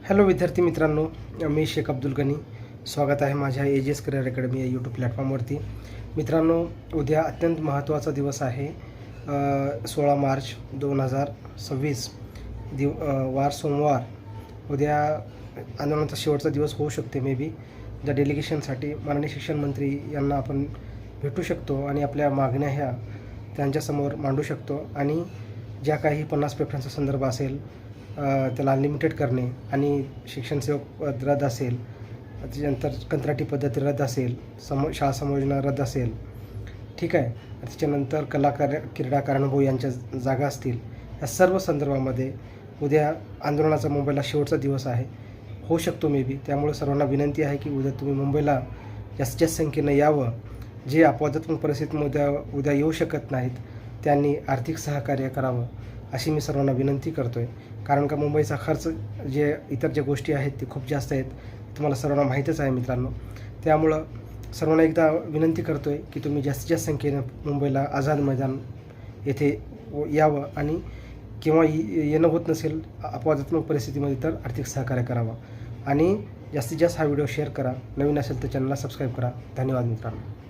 Hello विद्यार्थी मित्रांनो, मी शेख अब्दुल गनी. स्वागत आहे माझ्या एजेस करिअर अकॅडमी या यूट्यूब प्लॅटफॉर्मवरती. मित्रांनो, उद्या अत्यंत महत्त्वाचा दिवस आहे. 16 मार्च 2026 वार सोमवार. उद्या आंदोलनाचा शेवटचा दिवस होऊ शकते. मे बी ज्या डेलिगेशनसाठी माननीय शिक्षण मंत्री यांना आपण भेटू शकतो आणि आपल्या मागण्या ह्या त्यांच्यासमोर मांडू शकतो. आणि ज्या काही 50 पेपरांचा संदर्भ असेल त्याला अनलिमिटेड करणे आणि शिक्षण सेवक पद रद्द असेल, त्याच्यानंतर कंत्राटी पद्धती रद्द असेल, शाळा समायोजना रद्द असेल, ठीक आहे. त्याच्यानंतर क्रीडा कार्यानुभव यांच्या जागा असतील, या सर्व संदर्भामध्ये उद्या आंदोलनाचा मुंबईला शेवटचा दिवस आहे. होऊ शकतो मे बी. त्यामुळे सर्वांना विनंती आहे की उद्या तुम्ही मुंबईला जास्तीत जास्त संख्येनं यावं. जे अपवादात्मक परिस्थितीमध्ये उद्या येऊ शकत नाहीत त्यांनी आर्थिक सहकार्य करावं अशी मी सर्वांना विनंती करतो आहे. कारण का मुंबईचा खर्च जे इतर ज्या गोष्टी आहेत ते खूप जास्त आहेत, तुम्हाला सर्वांना माहीतच आहे मित्रांनो. त्यामुळं सर्वांना एकदा विनंती करतो आहे की तुम्ही जास्तीत जास्त संख्येनं मुंबईला आझाद मैदान येथे यावं आणि किंवा येणं होत नसेल अपवादात्मक परिस्थितीमध्ये तर आर्थिक सहकार्य करावं. आणि जास्तीत जास्त हा व्हिडिओ शेअर करा. नवीन असेल तर चॅनलला सबस्क्राईब करा. धन्यवाद मित्रांनो.